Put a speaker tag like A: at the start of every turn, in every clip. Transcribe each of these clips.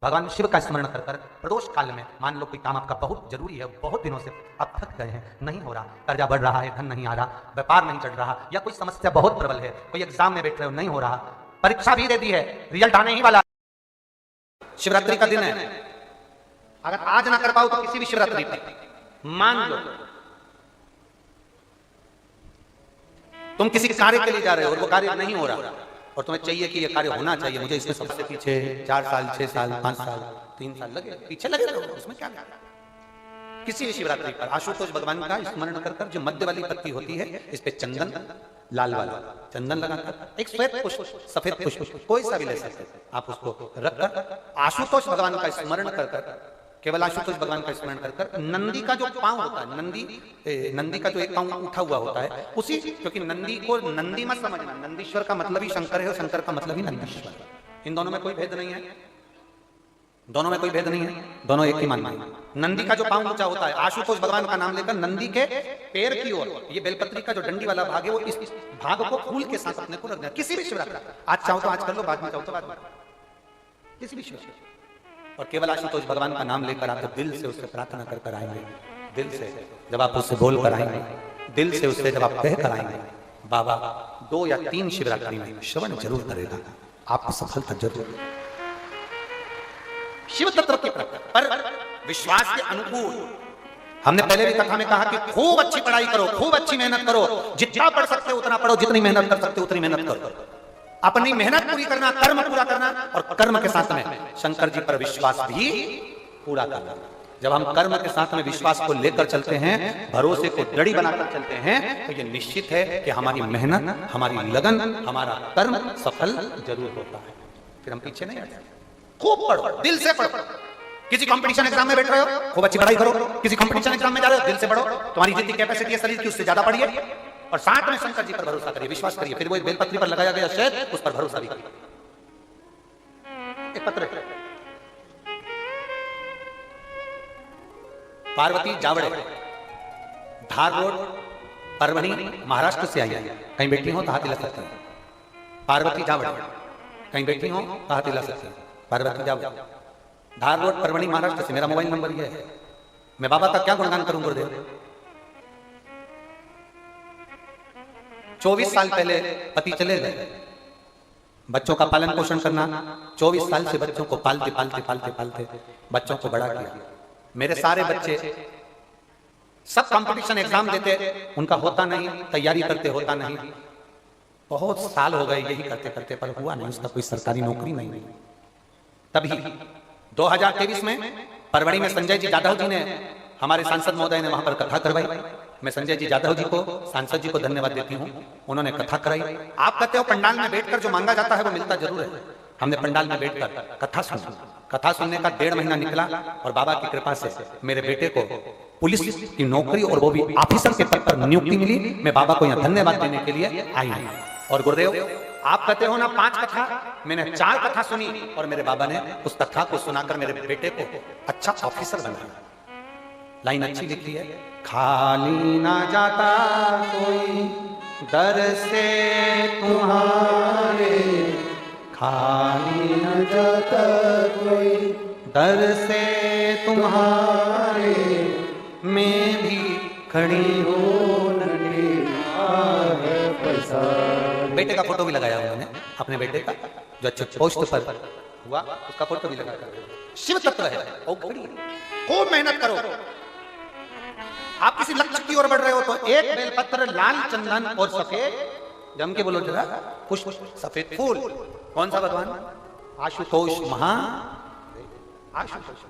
A: भगवान शिव का स्मरण कर कर प्रदोष काल में मान लो कोई काम आपका बहुत जरूरी है, बहुत दिनों से आप थक गए हैं, नहीं हो रहा, कर्जा बढ़ रहा है, धन नहीं आ रहा, व्यापार नहीं चल रहा, या कोई समस्या बहुत प्रबल है, कोई एग्जाम में बैठ रहे हो नहीं हो रहा, परीक्षा भी दे दी है, रिजल्ट आने ही वाला, शिवरात्रि का दिन है, अगर आज ना कर पाओ तो किसी भी शिवरात्रि पर मान लो तुम किसी कार्य के लिए जा रहे हो और वो कार्य नहीं हो रहा और तुम्हें चाहिए कि ये कार्य होना चाहिए, मुझे इसमें सबसे पीछे 4 साल 6 साल 5 साल 3 साल लगे, पीछे लगे रहो, उसमें क्या किसी भी शिवरात्रि पर आशुतोष भगवान का स्मरण कर कर जो मध्य वाली पत्ती होती है इस पे चंदन, लाल वाला चंदन लगाकर एक श्वेत पुष्प सफेद पुष्प कोई सा भी ले सकते हैं, आप उसको रखकर आशुतोष भगवान का स्मरण कर कर, केवल आशुतोष भगवान का स्मरण कर कर नंदी का जो पांव होता है, नंदी का जो एक पांव उठा हुआ होता है उसी, क्योंकि नंदी को नंदी मत समझना, नंदीश्वर का मतलब ही शंकर है और शंकर का मतलब ही नंदीश्वर, इन दोनों में कोई भेद नहीं है, दोनों में कोई भेद नहीं है, दोनों एक ही मान है। नंदी का जो पांव ऊंचा होता है, आशुतोष भगवान का नाम लेकर नंदी के पैर की ओर, ये बेलपत्री का जो डंडी वाला भाग है वो इस भाग को फूल के साथ अपने को रख देना, किसी भी शिवरात्रि, आज चाहो तो आज कर लो, बाद में चाहो तो बाद में, किसी भी शिवरात्रि, और केवल आशुतोष भगवान का नाम लेकर आप दिल से उससे प्रार्थना कर कर आएंगे, दिल से जब आप उससे बोल कर आएंगे, दिल से उससे जब आप कह कर आएंगे, बाबा 2 या 3 शिवरात्रि में श्रवण जरूर करेगा, आपको सफलता जरूर। शिव तत्व के पर विश्वास के अनुकूल, हमने पहले भी कथा में कहा कि खूब अच्छी पढ़ाई करो, खूब अच्छी मेहनत करो, जितना पढ़ सकते हो उतना पढ़ो, जितनी मेहनत कर सकते हो उतनी मेहनत करो, अपनी मेहनत पूरी करना, कर्म पूरा करना, और कर्म के साथ में शंकर जी पर विश्वास भी पूरा करना। जब हम कर्म के साथ में विश्वास को लेकर चलते हैं, भरोसे को दृढ़ बनाकर चलते हैं, तो ये निश्चित है कि हमारी मेहनत, हमारी लगन, हमारा कर्म सफल जरूर होता है, फिर हम पीछे नहीं आते। खूब पढ़ो, दिल से पढ़ो, किसी कंपटीशन एग्जाम में बैठ रहे हो खूब अच्छी पढ़ाई करो, किसी कंपटीशन एग्जाम में जा रहे हो दिल से पढ़ो, तुम्हारी जितनी कैपेसिटी है शरीर की उससे ज्यादा पढ़िए, और साथ में शंकर जी पर भरोसा करिए, विश्वास करिए, फिर वो एक बेलपत्री पर लगाया गया शहद उस पर भरोसा भी करिए। एक पत्र पार्वती जावड़े, धार रोड, परभणी, महाराष्ट्र से आई है, कहीं बैठी हो तो हाथ हिला सकते हैं, पार्वती जावड़े, कहीं बैठी हो तो हाथ हिला सकते हैं, पार्वती जावड़े, धार रोड, परभणी, महाराष्ट्र से, मेरा मोबाइल नंबर ये है। मैं बाबा का क्या गुणगान करूं गुरुदेव, 24 साल पहले पति चले गए, बच्चों का पालन पोषण करना, 24 साल से बच्चों को पालते पालते पालते पालते बच्चों को बड़ा किया। मेरे सारे बच्चे सब कंपटीशन एग्जाम देते, उनका होता नहीं, तैयारी करते होता नहीं, बहुत साल हो गए यही करते करते, पर हुआ नहीं, उसका कोई सरकारी नौकरी नहीं। तभी 2023 में परभणी में संजय जी जाधव जी ने, हमारे सांसद महोदय ने वहां पर कथा करवाई। मैं संजय जी जाधव जी को, सांसद जी को धन्यवाद देती हूँ, उन्होंने कथा कराई। आप कहते हो पंडाल में बैठकर जो मांगा जाता है वो मिलता जरूर है, हमने पंडाल में बैठकर कथा सुनी, कथा सुनने का 1.5 महीना निकला और बाबा की कृपा से मेरे बेटे को पुलिस की नौकरी और वो भी ऑफिसर के पद पर नियुक्ति मिली। मैं बाबा को यहाँ धन्यवाद देने के लिए आई हूँ। और गुरुदेव आप कहते हो ना 5 कथा, मैंने 4 कथा सुनी और मेरे बाबा ने उस कथा को सुनाकर मेरे बेटे को अच्छा ऑफिसर बनाया। लाइन अच्छी लिखी है, खाली ना जाता कोई दर से तुम्हारे, खाली न जाता कोई दर से तुम्हारे, मैं भी खड़ी हूँ बेटे का फोटो भी लगाया उन्होंने, अपने बेटे का जो अच्छे पोस्ट पर हुआ उसका फोटो भी लगा कर। शिव तत्व है, खूब मेहनत करो। आप किसी लक्ष्य की ओर बढ़ रहे हो तो एक बेलपत्र, लाल चंदन और सफेद, जम के बोलो जरा, पुष्प, सफेद फूल, कौन सा भगवान, आशुतोष महा आशुतोष,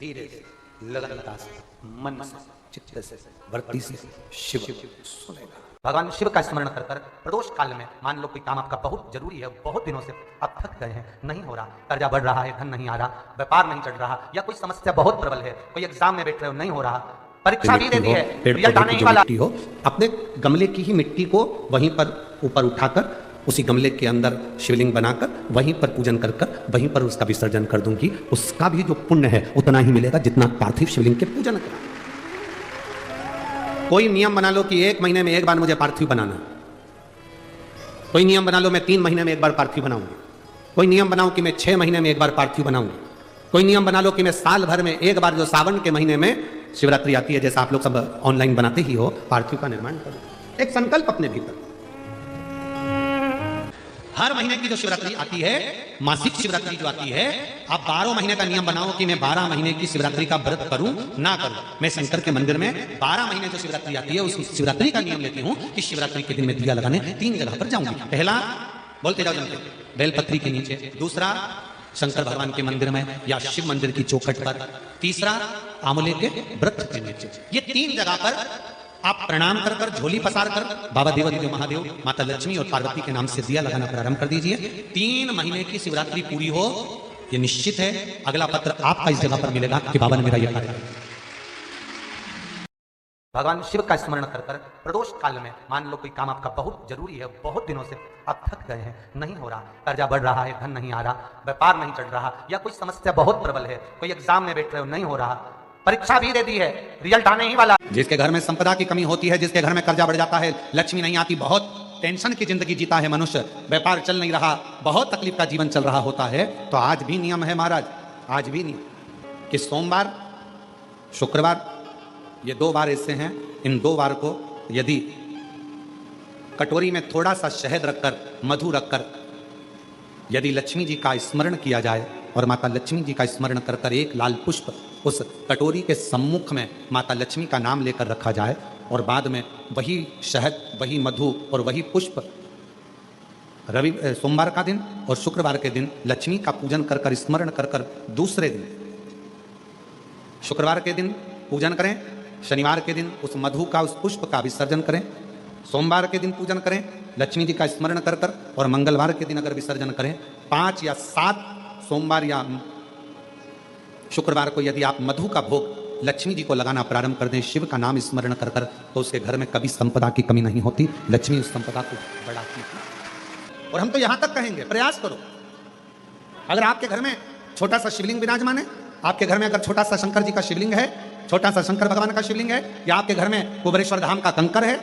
A: धीरे से, लगनता से, मन से, चित्त से, भक्ति से शिव सुनेगा। भगवान शिव का स्मरण कर कर प्रदोष काल में मान लो कोई काम आपका बहुत जरूरी है, बहुत दिनों से आप थक गए हैं, नहीं हो रहा, कर्जा बढ़ रहा है, धन नहीं आ रहा, व्यापार नहीं चल रहा, या कोई समस्या बहुत प्रबल है, कोई एग्जाम में बैठ रहे हो नहीं हो रहा, परीक्षा भी दे दी है, रिजल्ट आने ही वाला हो, अपने गमले की ही मिट्टी को वहीं पर ऊपर उठाकर उसी गमले के अंदर शिवलिंग बनाकर वहीं पर पूजन कर कर वहीं पर उसका विसर्जन कर दूंगी, उसका भी जो पुण्य है उतना ही मिलेगा जितना पार्थिव शिवलिंग के पूजन करा। कोई नियम बना लो कि 1 महीने में 1 बार मुझे पार्थिव बनाना, कोई नियम बना लो मैं 3 महीने में 1 बार पार्थिव बनाऊंगा, कोई नियम बनाओ कि मैं 6 महीने में एक बार पार्थिव बनाऊंगा। कोई नियम बना लो कि मैं साल भर में एक बार, जो सावन के महीने में शिवरात्रि आती है, जैसा आप लोग सब ऑनलाइन बनाते ही हो, पार्थिव का निर्माण करो। एक संकल्प अपने भीतर। हर महीने की जो शिवरात्रि आती है, मासिक शिवरात्रि जो आती है, आप 12 महीने का नियम बनाओ कि मैं 12 महीने की शिवरात्रि का व्रत करूं ना करूं। मैं शंकर के मंदिर में 12 महीने जो शिवरात्रि आती है, उस शिवरात्रि का नियम लेती हूं कि शिवरात्रि के दिन में दिया लगाने 3 जगह पर जाऊंगी। पहला, बोलते जाओ जनते, बेलपत्री के नीचे। दूसरा, शंकर भगवान के मंदिर में या शिव मंदिर की चौखट पर। तीसरा, आंवले के वृक्ष के नीचे। ये 3 जगह पर आप प्रणाम कर कर, झोली पसार कर बाबा देवादिदेव महादेव, माता लक्ष्मी और पार्वती के नाम से दिया लगाना प्रारंभ कर दीजिए। 3 महीने की शिवरात्रि पूरी हो, ये निश्चित है अगला पत्र आपका इस जगह पर मिलेगा कि बाबा ने मेरा यह कार्य। भगवान शिव का स्मरण कर कर प्रदोष काल में, मान लो कोई काम आपका बहुत जरूरी है, बहुत दिनों से आप थक गए हैं, नहीं हो रहा, कर्जा बढ़ रहा है, धन नहीं आ रहा, व्यापार नहीं चल रहा, या कोई समस्या बहुत प्रबल है, कोई एग्जाम में बैठ रहे हो, नहीं हो रहा, परीक्षा भी दे दी है, रिजल्ट आने ही वाला। जिसके घर में संपदा की कमी होती है, जिसके घर में कर्जा बढ़ जाता है, लक्ष्मी नहीं आती, बहुत टेंशन की जिंदगी जीता है मनुष्य, व्यापार चल नहीं रहा, बहुत तकलीफ का जीवन चल रहा होता है, तो आज भी नियम है महाराज, आज भी नियम कि सोमवार, शुक्रवार, ये 2 बार ऐसे हैं, इन 2 बार को यदि कटोरी में थोड़ा सा शहद रखकर, मधु रखकर, यदि लक्ष्मी जी का स्मरण किया जाए और माता लक्ष्मी जी का स्मरण कर कर एक लाल पुष्प उस कटोरी के सम्मुख में माता लक्ष्मी का नाम लेकर रखा जाए, और बाद में वही शहद, वही मधु और वही पुष्प सोमवार का दिन और शुक्रवार के दिन लक्ष्मी का पूजन कर कर, स्मरण कर कर, दूसरे दिन शुक्रवार के दिन पूजन करें, शनिवार के दिन उस मधु का, उस पुष्प का विसर्जन करें, सोमवार के दिन पूजन करें लक्ष्मी जी का स्मरण कर कर, और मंगलवार के दिन अगर विसर्जन करें, 5 या 7 सोमवार या शुक्रवार को यदि आप मधु का भोग लक्ष्मी जी को लगाना प्रारंभ कर दें, शिव का नाम स्मरण कर कर, तो उसके घर में कभी संपदा की कमी नहीं होती, लक्ष्मी उस संपदा को बढ़ाती है। और हम तो यहां तक कहेंगे, प्रयास करो, अगर आपके घर में छोटा सा शिवलिंग विराजमान है, आपके घर में अगर छोटा सा शंकर जी का शिवलिंग है, छोटा सा शंकर भगवान का शिवलिंग है, या आपके घर में कुबेरेश्वर धाम का कंकर है,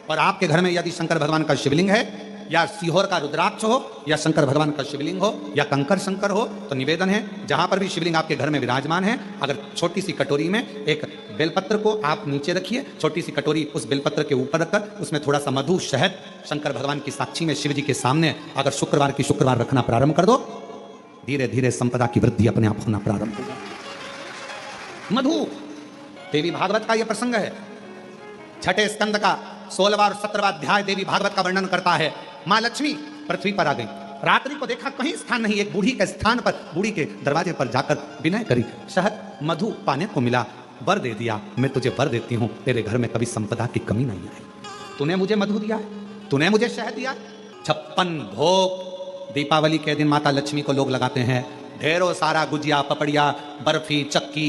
A: और आपके घर में यदि शंकर भगवान का शिवलिंग है, या सीहोर का रुद्राक्ष हो, या शंकर भगवान का शिवलिंग हो, या कंकर शंकर हो, तो निवेदन है जहां पर भी शिवलिंग आपके घर में विराजमान है, अगर छोटी सी कटोरी में एक बेलपत्र को आप नीचे रखिए, छोटी सी कटोरी उस बेलपत्र के ऊपर रखकर उसमें थोड़ा सा मधु, शहद, शंकर भगवान की साक्षी में शिव जी के सामने अगर शुक्रवार की शुक्रवार रखना प्रारंभ कर दो, धीरे धीरे संपदा की वृद्धि अपने आप होना प्रारंभ होगा। मधु, देवी भागवत का यह प्रसंग है, 6ठे स्कंद का 16वां और 17वां अध्याय देवी भागवत का वर्णन करता है। मां लक्ष्मी पृथ्वी पर आ गई, रात्रि को देखा कहीं स्थान नहीं, एक बूढ़ी के स्थान पर, बूढ़ी के दरवाजे पर जाकर विनय करी, शहद मधु पाने को मिला, वर दे दिया, मैं तुझे वर देती हूं, तेरे घर में कभी संपदा की कमी नहीं आई, तूने मुझे मधु दिया, तूने मुझे शहद दिया। 56 भोग दीपावली के दिन माता लक्ष्मी को लोग लगाते हैं, ढेरों सारा गुजिया, पपड़िया, बर्फी, चक्की,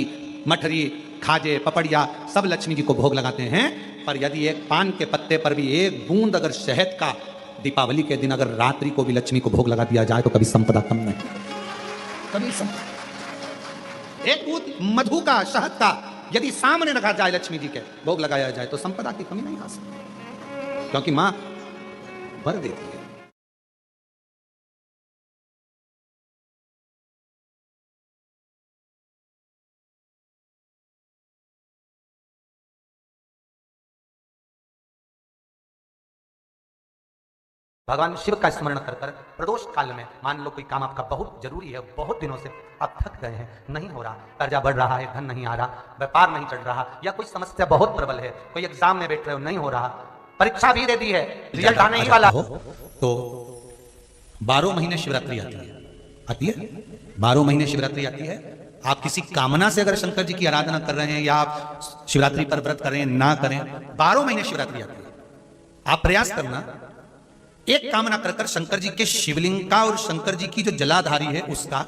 A: मठरी, खाजे, पपड़िया, सब लक्ष्मी जी को भोग लगाते हैं। पर यदि एक पान के पत्ते पर भी एक बूंद अगर शहद का दीपावली के दिन अगर रात्रि को भी लक्ष्मी को भोग लगा दिया जाए तो कभी संपदा कम नहीं, कभी संपदा। एक बूंद मधु का, शहद का यदि सामने रखा जाए, लक्ष्मी जी के भोग लगाया जाए, तो संपदा की कमी नहीं आ सकती, क्योंकि मां वर देती है। भगवान शिव का स्मरण कर कर प्रदोष काल में, मान लो कोई काम आपका बहुत जरूरी है, बहुत दिनों से आप थक गए हैं, नहीं हो रहा, कर्जा बढ़ रहा है, धन नहीं आ रहा, व्यापार नहीं चल रहा, या कोई समस्या बहुत प्रबल है, कोई एग्जाम में बैठ रहे हो, नहीं हो रहा, परीक्षा भी दे दी है, रिजल्ट आने ही वाला हो, तो 12 महीने शिवरात्रि आती है 12 महीने शिवरात्रि आती है। आप किसी कामना से अगर शंकर जी की आराधना कर रहे हैं, या आप शिवरात्रि पर व्रत करें ना करें, 12 महीने शिवरात्रि आती है। आप प्रयास करना, एक कामना कर कर शंकर जी के शिवलिंग का और शंकर जी की जो जलाधारी है उसका,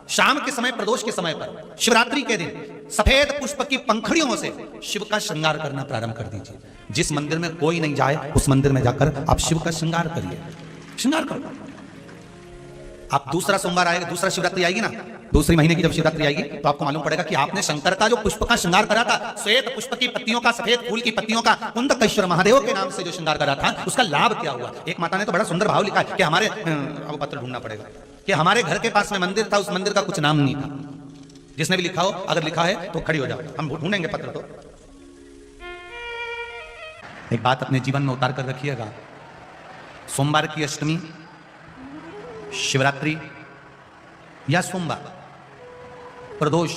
A: शाम के समय, प्रदोष के समय पर, शिवरात्रि के दिन सफेद पुष्प की पंखड़ियों से शिव का श्रृंगार करना प्रारंभ कर दीजिए। जिस मंदिर में कोई नहीं जाए उस मंदिर में जाकर आप शिव का श्रृंगार करिए, श्रृंगार करो। आप दूसरा सोमवार आएगा, दूसरा शिवरात्रि आएगी ना, दूसरी महीने की जब शिवरात्रि आएगी, तो आपको मालूम पड़ेगा कि आपने शंकर का जो पुष्प का श्रृंगार करा था, श्वेत पुष्प की पत्तियों का, सफेद फूल की पत्तियों का, कुंदकेश्वर महादेव के नाम से जो श्रृंगार करा था, उसका लाभ क्या हुआ। एक माता ने तो बड़ा सुंदर भाव लिखा है कि हमारे, अब पत्र ढूंढना पड़ेगा, कि हमारे घर के पास में मंदिर था, उस मंदिर का कुछ नाम नहीं था। जिसने भी लिखा हो, अगर लिखा है तो खड़ी हो जाओ, हम ढूंढेंगे पत्र। तो एक बात अपने जीवन में उतार कर रखिएगा, सोमवार की अष्टमी, शिवरात्रि या सोमवार, प्रदोष,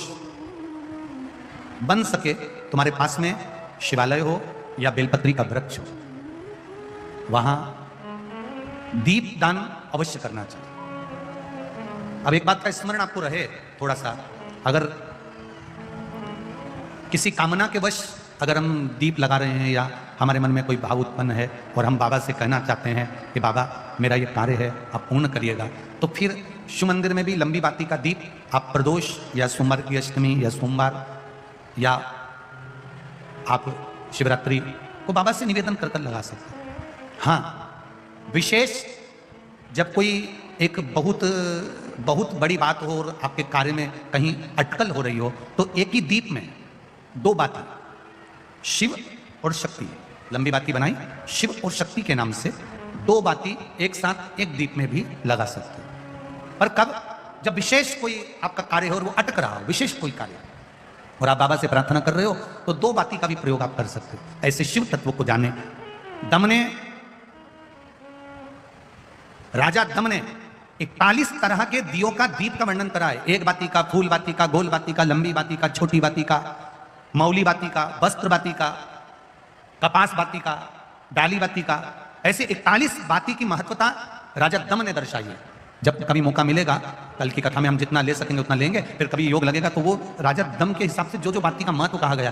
A: बन सके तुम्हारे पास में शिवालय हो या बेलपत्री का वृक्ष हो, वहां दीप दान अवश्य करना चाहिए। अब एक बात का स्मरण आपको रहे थोड़ा सा, अगर किसी कामना के वश अगर हम दीप लगा रहे हैं या हमारे मन में कोई भाव उत्पन्न है और हम बाबा से कहना चाहते हैं कि बाबा मेरा ये कार्य है आप पूर्ण करिएगा, तो फिर शिव मंदिर में भी लंबी बाती का दीप आप प्रदोष या सोमवार की अष्टमी या सोमवार या आप शिवरात्रि को बाबा से निवेदन कर कर लगा सकते हैं। हाँ, विशेष जब कोई एक बहुत बड़ी बात हो और आपके कार्य में कहीं अटकल हो रही हो, तो एक ही दीप में दो बाती, शिव और शक्ति, लंबी बाती बनाई शिव और शक्ति के नाम से, दो बाती एक साथ एक दीप में भी लगा सकते हैं। पर कब? जब विशेष कोई आपका कार्य हो और वो अटक रहा हो, विशेष कोई कार्य, और आप बाबा से प्रार्थना कर रहे हो, तो दो बाती का भी प्रयोग आप कर सकते हो। ऐसे शिव तत्व को जाने। राजा दम ने 41 तरह के दियों का दीप का वर्णन करा है। एक बाती का, फूल बाती का, गोल बाती का, लंबी बाती का, छोटी बाती का, मौली बाती का, वस्त्र बाती का, कपास बाती का, डाली बाती का, ऐसे 41 बाती की महत्वता राजा दम ने दर्शाई है। जब कभी मौका मिलेगा, कल की कथा में हम जितना ले सकेंगे उतना लेंगे, फिर कभी योग लगेगा तो वो राजा दम के हिसाब से जो जो बाती का महत्व कहा गया